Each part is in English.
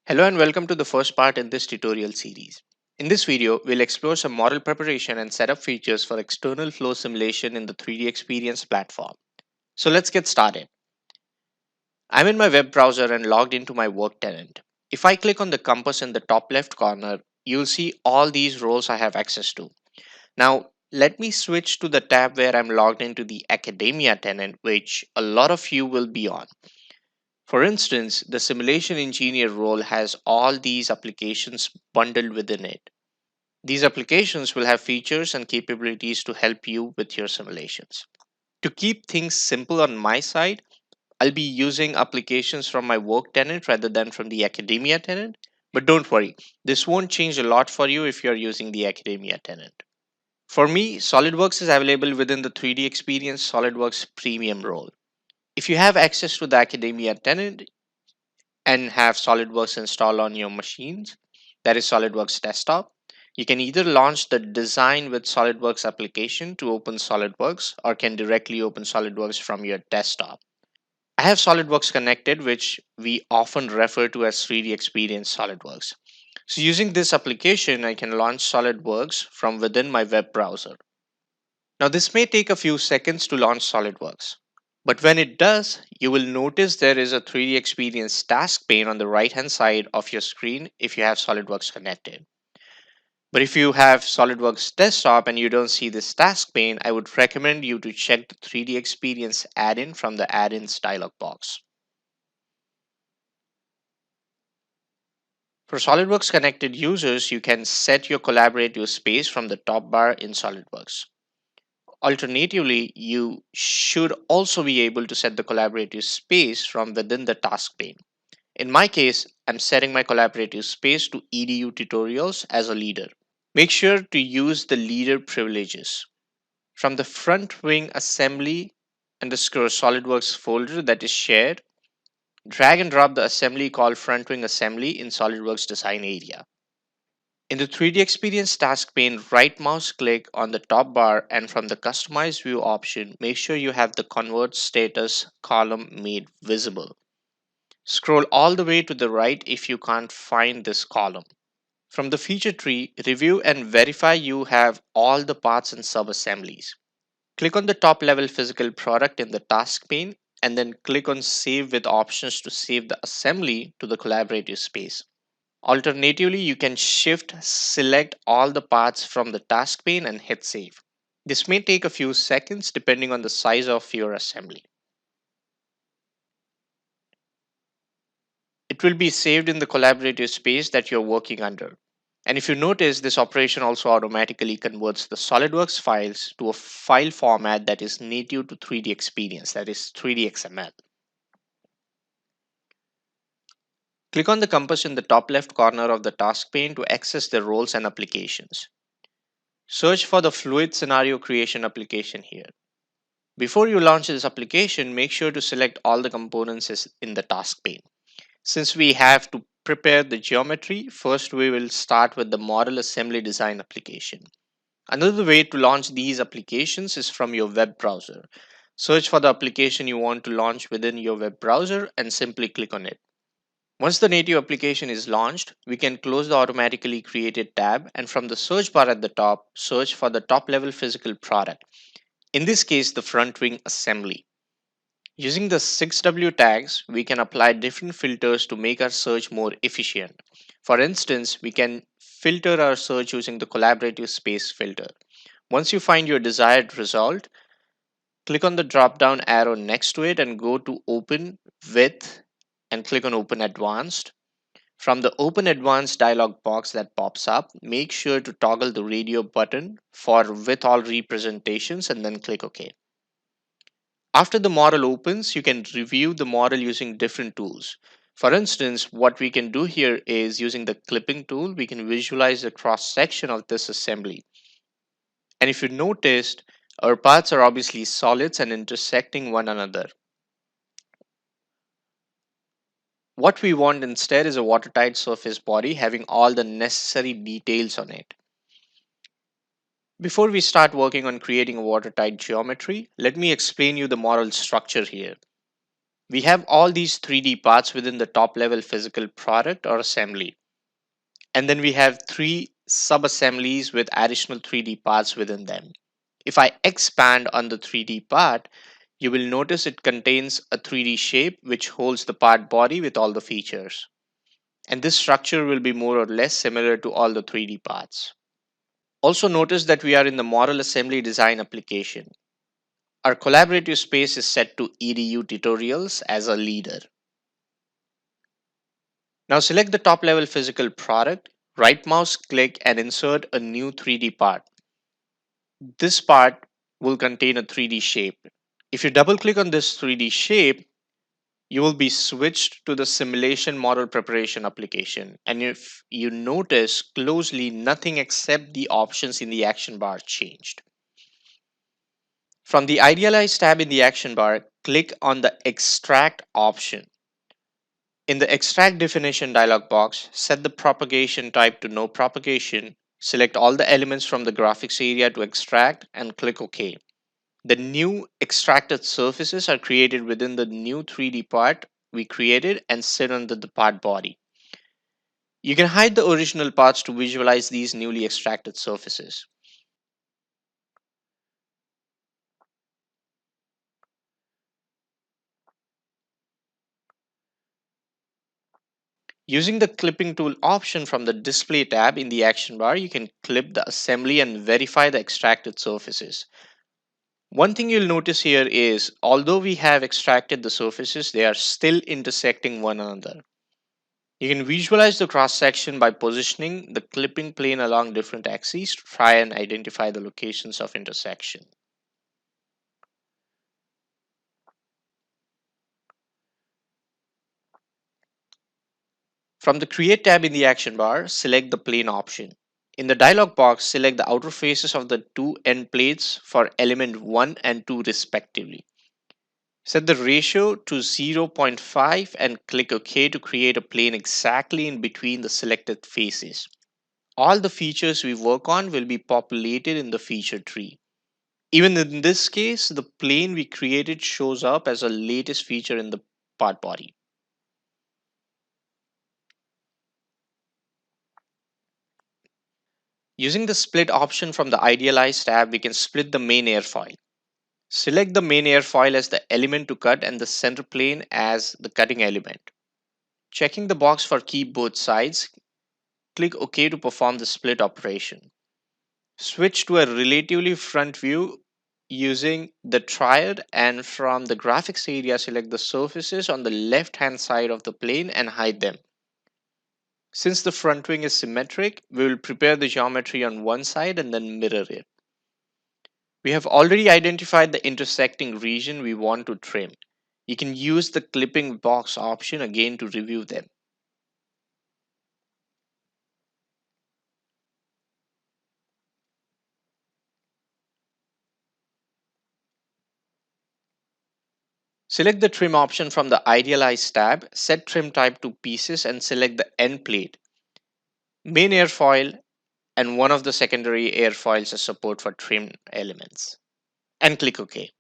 Hello and welcome to the first part in this tutorial series. In this video, we'll explore some model preparation and setup features for external flow simulation in the 3D Experience platform. So let's get started. I'm in my web browser and logged into my work tenant. If I click on the compass in the top left corner, you'll see all these roles I have access to. Now, let me switch to the tab where I'm logged into the Academia tenant, which a lot of you will be on. For instance, the simulation engineer role has all these applications bundled within it. These applications will have features and capabilities to help you with your simulations. To keep things simple on my side, I'll be using applications from my work tenant rather than from the academia tenant. But don't worry, this won't change a lot for you if you're using the academia tenant. For me, SolidWorks is available within the 3D Experience SolidWorks Premium role. If you have access to the academia tenant, and have SolidWorks installed on your machines, that is SolidWorks desktop, you can either launch the Design with SolidWorks application to open SolidWorks or can directly open SolidWorks from your desktop. I have SolidWorks connected, which we often refer to as 3D Experience SolidWorks. So using this application, I can launch SolidWorks from within my web browser. Now this may take a few seconds to launch SolidWorks. But when it does, you will notice there is a 3D Experience task pane on the right hand side of your screen if you have SolidWorks connected. But if you have SolidWorks desktop and you don't see this task pane, I would recommend you to check the 3D Experience add-in from the add-ins dialog box. For SolidWorks connected users, you can set your collaborative space from the top bar in SolidWorks. Alternatively, you should also be able to set the collaborative space from within the task pane. In my case, I'm setting my collaborative space to EDU tutorials as a leader. Make sure to use the leader privileges. From the front wing assembly underscore SolidWorks folder that is shared, drag and drop the assembly called front wing assembly in SolidWorks design area. In the 3D Experience task pane, right mouse click on the top bar and from the Customize View option, make sure you have the Convert Status column made visible. Scroll all the way to the right if you can't find this column. From the feature tree, review and verify you have all the parts and sub-assemblies. Click on the top level physical product in the task pane and then click on Save with options to save the assembly to the collaborative space. Alternatively, you can shift select all the parts from the task pane and hit save. This may take a few seconds depending on the size of your assembly. It will be saved in the collaborative space that you're working under. And if you notice, this operation also automatically converts the SolidWorks files to a file format that is native to 3D Experience, that is 3D XML. Click on the compass in the top left corner of the task pane to access the roles and applications. Search for the Fluid Scenario Creation application here. Before you launch this application, make sure to select all the components in the task pane. Since we have to prepare the geometry, first we will start with the Model Assembly Design application. Another way to launch these applications is from your web browser. Search for the application you want to launch within your web browser and simply click on it. Once the native application is launched, we can close the automatically created tab and from the search bar at the top, search for the top level physical product. In this case, the front wing assembly. Using the 6W tags, we can apply different filters to make our search more efficient. For instance, we can filter our search using the collaborative space filter. Once you find your desired result, click on the drop down arrow next to it and go to Open With and click on Open Advanced. From the Open Advanced dialog box that pops up, make sure to toggle the radio button for with all representations and then click OK. After the model opens, you can review the model using different tools. For instance, what we can do here is using the clipping tool, we can visualize the cross section of this assembly. And if you noticed, our parts are obviously solids and intersecting one another. What we want instead is a watertight surface body having all the necessary details on it. Before we start working on creating a watertight geometry, let me explain you the model structure here. We have all these 3D parts within the top level physical product or assembly. And then we have three sub-assemblies with additional 3D parts within them. If I expand on the 3D part, you will notice it contains a 3D shape which holds the part body with all the features. And this structure will be more or less similar to all the 3D parts. Also notice that we are in the model assembly design application. Our collaborative space is set to EDU tutorials as a leader. Now select the top level physical product, right mouse click and insert a new 3D part. This part will contain a 3D shape. If you double click on this 3D shape, you will be switched to the simulation model preparation application. And if you notice closely, nothing except the options in the action bar changed. From the Idealize tab in the action bar, click on the Extract option. In the Extract Definition dialog box, set the propagation type to no propagation, select all the elements from the graphics area to extract, and click OK. The new extracted surfaces are created within the new 3D part we created and sit under the part body. You can hide the original parts to visualize these newly extracted surfaces. Using the clipping tool option from the display tab in the action bar, you can clip the assembly and verify the extracted surfaces. One thing you'll notice here is, although we have extracted the surfaces, they are still intersecting one another. You can visualize the cross section by positioning the clipping plane along different axes to try and identify the locations of intersection. From the Create tab in the action bar, select the plane option. In the dialog box, select the outer faces of the two end plates for element 1 and 2 respectively. Set the ratio to 0.5 and click OK to create a plane exactly in between the selected faces. All the features we work on will be populated in the feature tree. Even in this case, the plane we created shows up as a latest feature in the part body. Using the split option from the Idealize tab, we can split the main airfoil. Select the main airfoil as the element to cut and the center plane as the cutting element. Checking the box for keep both sides, click OK to perform the split operation. Switch to a relatively front view using the triad, and from the graphics area select the surfaces on the left hand side of the plane and hide them. Since the front wing is symmetric, we will prepare the geometry on one side and then mirror it. We have already identified the intersecting region we want to trim. You can use the clipping box option again to review them. Select the trim option from the Idealize tab, set trim type to pieces and select the end plate, main airfoil, and one of the secondary airfoils as support for trim elements. And click OK.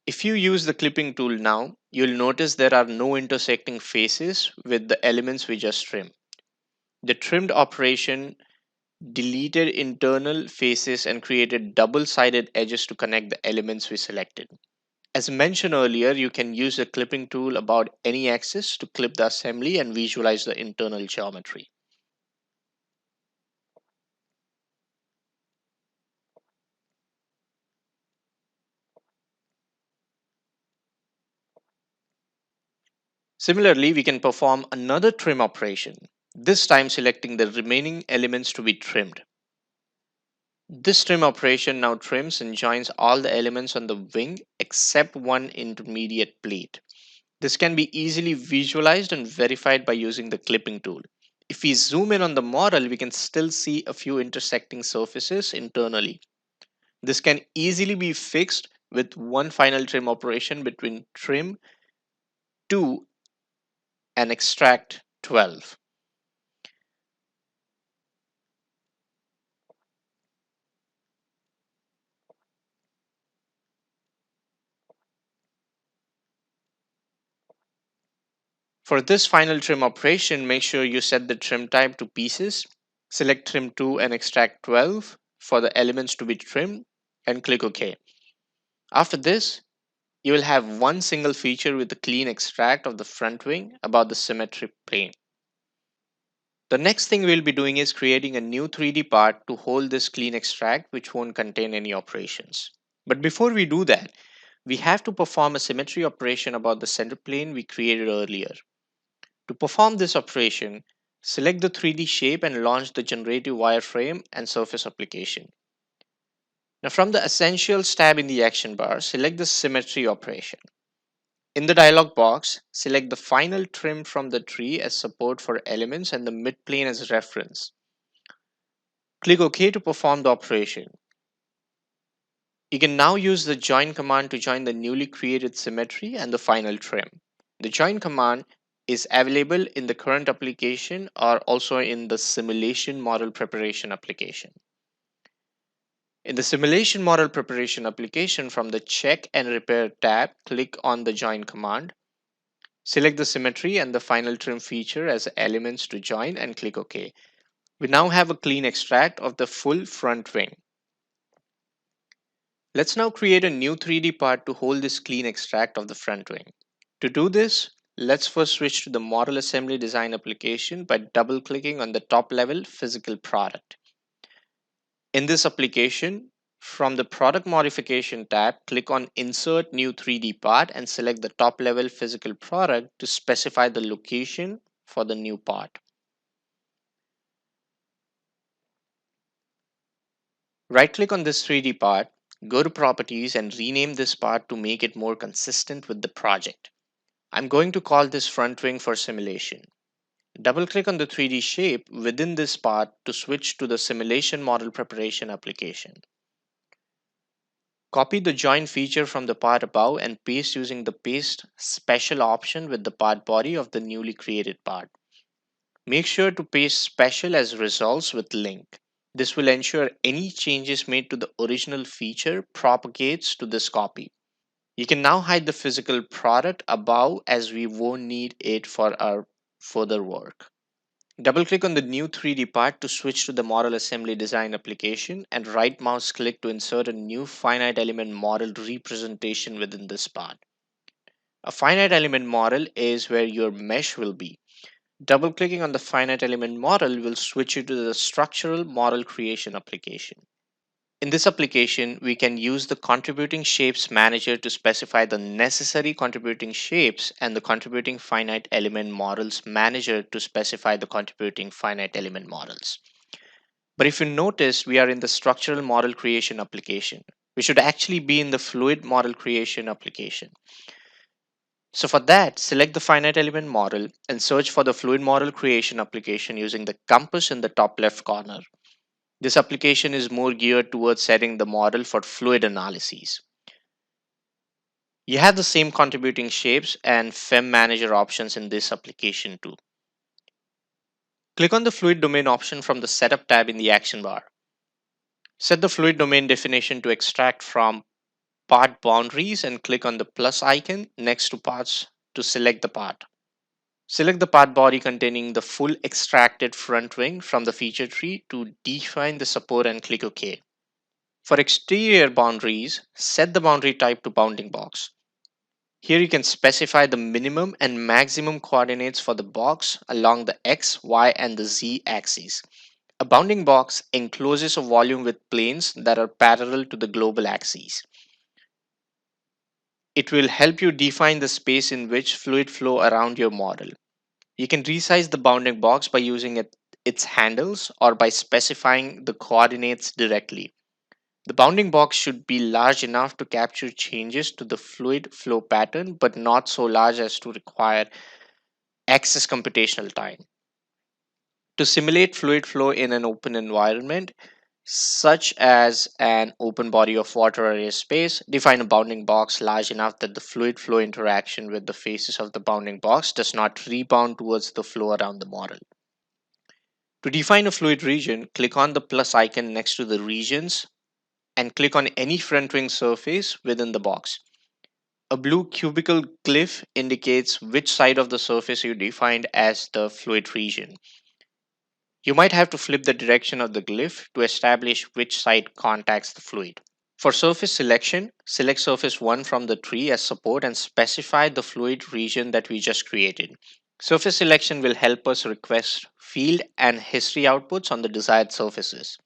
If you use the clipping tool now, you'll notice there are no intersecting faces with the elements we just trimmed. The trimmed operation deleted internal faces and created double-sided edges to connect the elements we selected. As mentioned earlier, you can use the clipping tool about any axis to clip the assembly and visualize the internal geometry. Similarly, we can perform another trim operation, this time selecting the remaining elements to be trimmed. This trim operation now trims and joins all the elements on the wing except one intermediate plate. This can be easily visualized and verified by using the clipping tool. If we zoom in on the model, we can still see a few intersecting surfaces internally. This can easily be fixed with one final trim operation between trim 2 and extract 12. For this final trim operation, make sure you set the trim type to pieces. Select trim 2 and extract 12 for the elements to be trimmed and click OK. After this, you will have one single feature with a clean extract of the front wing about the symmetric plane. The next thing we'll be doing is creating a new 3D part to hold this clean extract which won't contain any operations. But before we do that, we have to perform a symmetry operation about the center plane we created earlier. To perform this operation, select the 3D shape and launch the generative wireframe and surface application. Now from the Essentials tab in the action bar, select the symmetry operation. In the dialog box, select the final trim from the tree as support for elements and the midplane as reference. Click OK to perform the operation. You can now use the join command to join the newly created symmetry and the final trim. The join command is available in the current application or also in the simulation model preparation application. In the simulation model preparation application, from the check and repair tab, click on the join command. Select the symmetry and the final trim feature as elements to join and click OK. We now have a clean extract of the full front wing. Let's now create a new 3D part to hold this clean extract of the front wing. To do this, let's first switch to the Model Assembly Design application by double-clicking on the top-level physical product. In this application, from the Product Modification tab, click on Insert New 3D Part and select the top-level physical product to specify the location for the new part. Right-click on this 3D part, go to Properties and rename this part to make it more consistent with the project. I'm going to call this front wing for simulation. Double-click on the 3D shape within this part to switch to the Simulation Model Preparation application. Copy the join feature from the part above and paste using the Paste Special option with the part body of the newly created part. Make sure to paste Special as Results with link. This will ensure any changes made to the original feature propagates to this copy. You can now hide the physical product above as we won't need it for our further work. Double-click on the new 3D part to switch to the Model Assembly Design application and right-mouse click to insert a new finite element model representation within this part. A finite element model is where your mesh will be. Double-clicking on the finite element model will switch you to the Structural Model Creation application. In this application, we can use the Contributing Shapes Manager to specify the necessary contributing shapes and the Contributing Finite Element Models Manager to specify the contributing finite element models. But if you notice, we are in the Structural Model Creation application. We should actually be in the Fluid Model Creation application. So for that, select the finite element model and search for the Fluid Model Creation application using the compass in the top left corner. This application is more geared towards setting the model for fluid analyses. You have the same contributing shapes and FEM manager options in this application too. Click on the fluid domain option from the setup tab in the action bar. Set the fluid domain definition to extract from part boundaries and click on the plus icon next to parts to select the part. Select the part body containing the full extracted front wing from the feature tree to define the support and click OK. For exterior boundaries, set the boundary type to bounding box. Here you can specify the minimum and maximum coordinates for the box along the X, Y, and the Z axes. A bounding box encloses a volume with planes that are parallel to the global axes. It will help you define the space in which fluid flow around your model. You can resize the bounding box by using its handles or by specifying the coordinates directly. The bounding box should be large enough to capture changes to the fluid flow pattern, but not so large as to require excess computational time. To simulate fluid flow in an open environment, such as an open body of water or a space, define a bounding box large enough that the fluid flow interaction with the faces of the bounding box does not rebound towards the flow around the model. To define a fluid region, click on the plus icon next to the regions and click on any front wing surface within the box. A blue cubical glyph indicates which side of the surface you defined as the fluid region. You might have to flip the direction of the glyph to establish which side contacts the fluid. For surface selection, select surface 1 from the tree as support and specify the fluid region that we just created. Surface selection will help us request field and history outputs on the desired surfaces.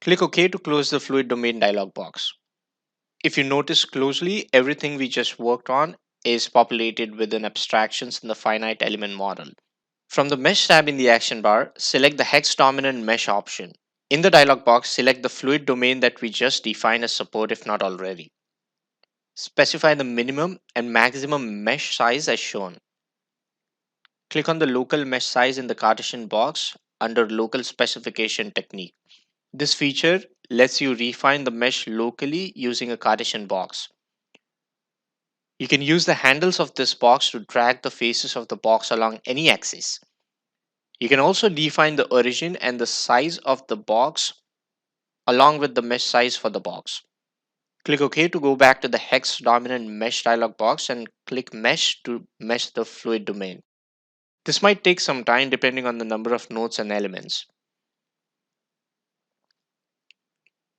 Click OK to close the fluid domain dialog box. If you notice closely, everything we just worked on is populated within abstractions in the finite element model. From the Mesh tab in the action bar, select the hex dominant mesh option. In the dialog box, select the fluid domain that we just defined as support if not already. Specify the minimum and maximum mesh size as shown. Click on the local mesh size in the Cartesian box under local specification technique. This feature lets you refine the mesh locally using a Cartesian box. You can use the handles of this box to drag the faces of the box along any axis. You can also define the origin and the size of the box along with the mesh size for the box. Click OK to go back to the hex dominant mesh dialog box and click mesh to mesh the fluid domain. This might take some time depending on the number of nodes and elements.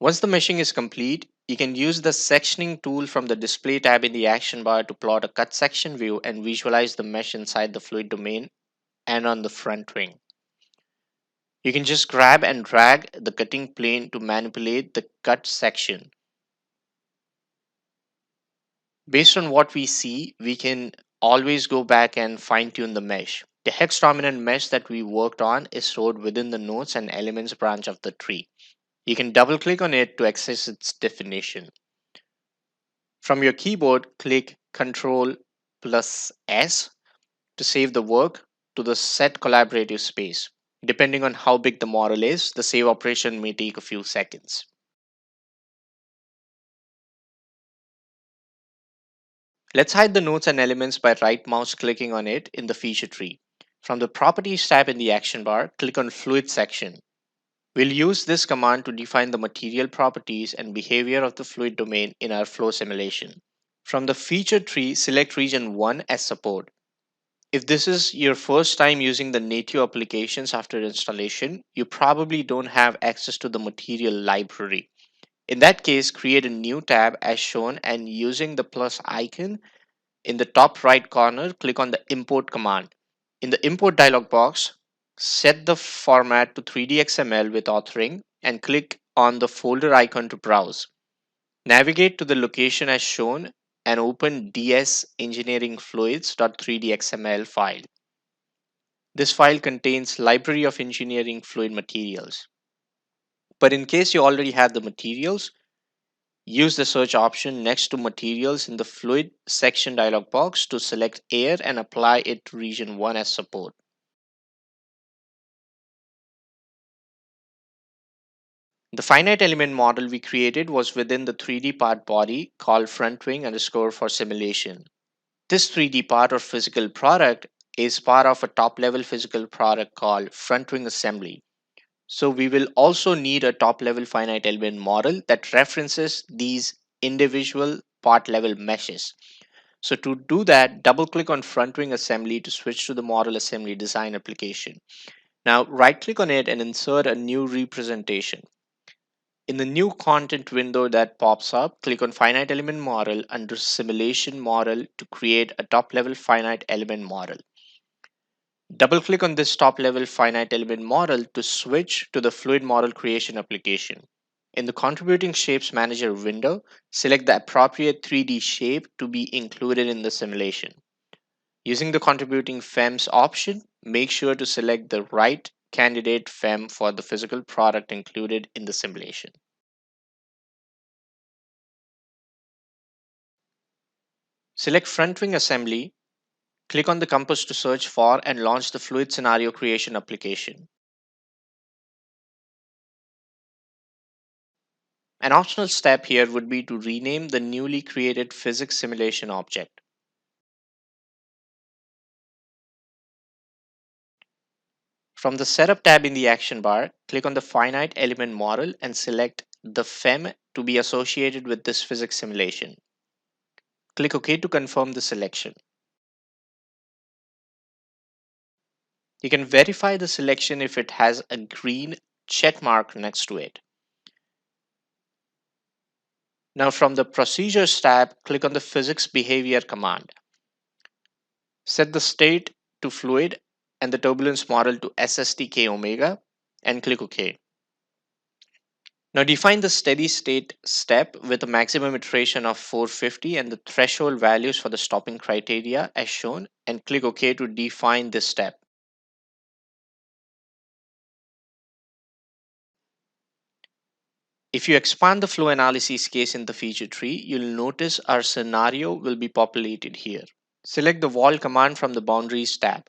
Once the meshing is complete, you can use the sectioning tool from the display tab in the action bar to plot a cut section view and visualize the mesh inside the fluid domain and on the front wing. You can just grab and drag the cutting plane to manipulate the cut section. Based on what we see, we can always go back and fine tune the mesh. The hex dominant mesh that we worked on is stored within the nodes and elements branch of the tree. You can double click on it to access its definition. From your keyboard, click Ctrl plus S to save the work to the set collaborative space. Depending on how big the model is, the save operation may take a few seconds. Let's hide the nodes and elements by right mouse clicking on it in the feature tree. From the Properties tab in the action bar, click on Fluid section. We'll use this command to define the material properties and behavior of the fluid domain in our flow simulation. From the feature tree, select region 1 as support. If this is your first time using the native applications after installation, you probably don't have access to the material library. In that case, create a new tab as shown and using the plus icon in the top right corner, click on the import command. In the import dialog box, set the format to 3D XML with authoring and click on the folder icon to browse. Navigate to the location as shown and open dsengineeringfluids.3dxml file. This file contains library of engineering fluid materials. But in case you already have the materials, use the search option next to materials in the fluid section dialog box to select air and apply it to region 1 as support. The finite element model we created was within the 3D part body called front wing underscore for simulation. This 3D part or physical product is part of a top level physical product called front wing assembly. So we will also need a top level finite element model that references these individual part level meshes. So to do that, double click on front wing assembly to switch to the model assembly design application. Now right click on it and insert a new representation. In the new content window that pops up, click on finite element model under simulation model to create a top level finite element model. Double click on this top level finite element model to switch to the fluid model creation application. In the contributing shapes manager window, select the appropriate 3D shape to be included in the simulation. Using the contributing FEMs option, make sure to select the right candidate FEM for the physical product included in the simulation. Select front wing assembly, click on the compass to search for and launch the fluid scenario creation application. An optional step here would be to rename the newly created physics simulation object. From the Setup tab in the action bar, click on the finite element model and select the FEM to be associated with this physics simulation. Click OK to confirm the selection. You can verify the selection if it has a green check mark next to it. Now from the Procedures tab, click on the Physics Behavior command. Set the state to fluid and the turbulence model to SSTK omega and click OK. Now define the steady state step with a maximum iteration of 450 and the threshold values for the stopping criteria as shown and click OK to define this step. If you expand the flow analysis case in the feature tree, you'll notice our scenario will be populated here. Select the wall command from the Boundaries tab.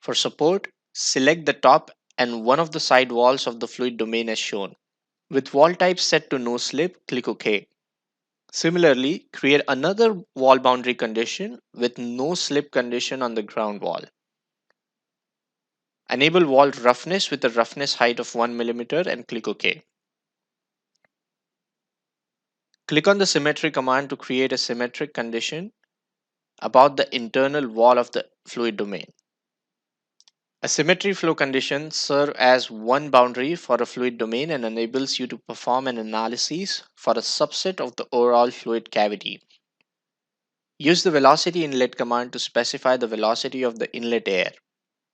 For support, select the top and one of the side walls of the fluid domain as shown. With wall type set to no slip, click OK. Similarly, create another wall boundary condition with no slip condition on the ground wall. Enable wall roughness with a roughness height of 1 mm and click OK. Click on the symmetry command to create a symmetric condition about the internal wall of the fluid domain. A symmetry flow condition serves as one boundary for a fluid domain and enables you to perform an analysis for a subset of the overall fluid cavity. Use the velocity inlet command to specify the velocity of the inlet air.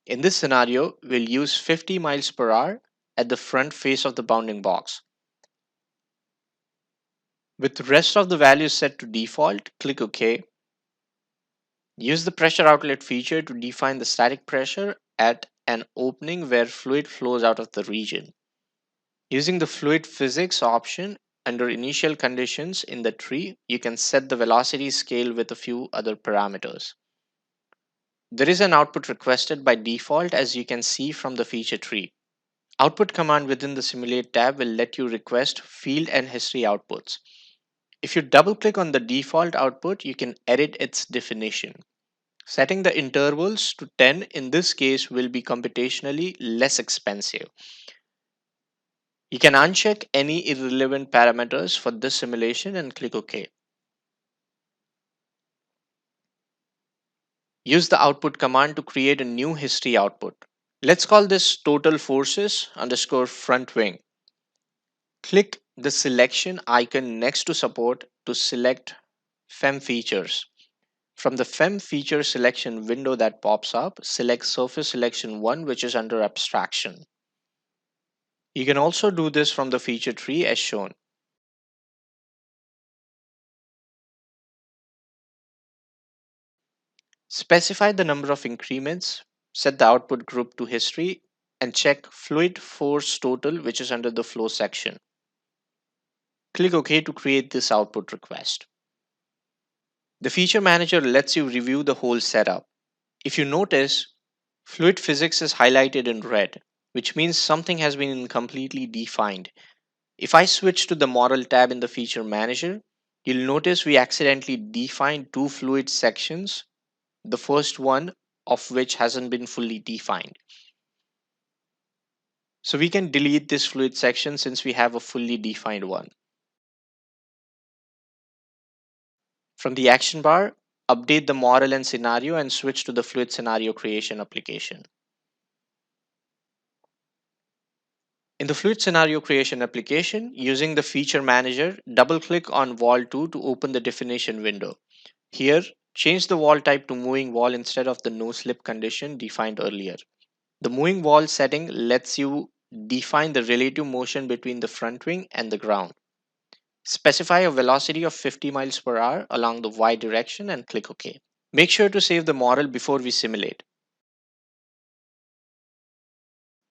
In this scenario, we'll use 50 miles per hour at the front face of the bounding box. With the rest of the values set to default, click OK. Use the pressure outlet feature to define the static pressure at an opening where fluid flows out of the region. Using the fluid physics option under initial conditions in the tree, you can set the velocity scale with a few other parameters. There is an output requested by default as you can see from the feature tree. Output command within the Simulate tab will let you request field and history outputs. If you double click on the default output, you can edit its definition. Setting the intervals to 10 in this case will be computationally less expensive. You can uncheck any irrelevant parameters for this simulation and click OK. Use the output command to create a new history output. Let's call this total forces underscore front wing. Click the selection icon next to support to select FEM features. From the FEM feature selection window that pops up, select surface selection 1 which is under abstraction. You can also do this from the feature tree as shown. Specify the number of increments, set the output group to history, and check fluid force total which is under the flow section. Click OK to create this output request. The feature manager lets you review the whole setup. If you notice, fluid physics is highlighted in red, which means something has been incompletely defined. If I switch to the model tab in the feature manager, you'll notice we accidentally defined two fluid sections, the first one of which hasn't been fully defined. So we can delete this fluid section since we have a fully defined one. From the action bar, update the model and scenario and switch to the fluid scenario creation application. In the fluid scenario creation application, using the feature manager, double click on wall 2 to open the definition window. Here, change the wall type to moving wall instead of the no slip condition defined earlier. The moving wall setting lets you define the relative motion between the front wing and the ground. Specify a velocity of 50 miles per hour along the y direction and click OK. Make sure to save the model before we simulate.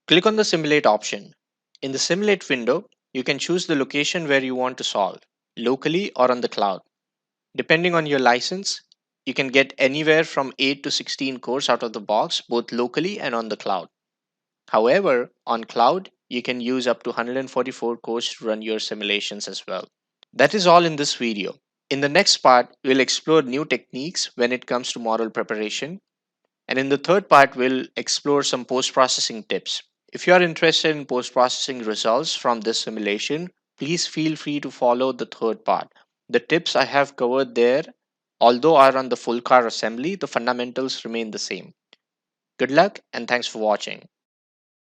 Click on the Simulate option. In the Simulate window, you can choose the location where you want to solve, locally or on the cloud. Depending on your license, you can get anywhere from 8 to 16 cores out of the box, both locally and on the cloud. However, on cloud, you can use up to 144 cores to run your simulations as well. That is all in this video. In the next part, we'll explore new techniques when it comes to model preparation. And in the third part, we'll explore some post-processing tips. If you are interested in post-processing results from this simulation, please feel free to follow the third part. The tips I have covered there Although I run the full car assembly, the fundamentals remain the same. Good luck and thanks for watching.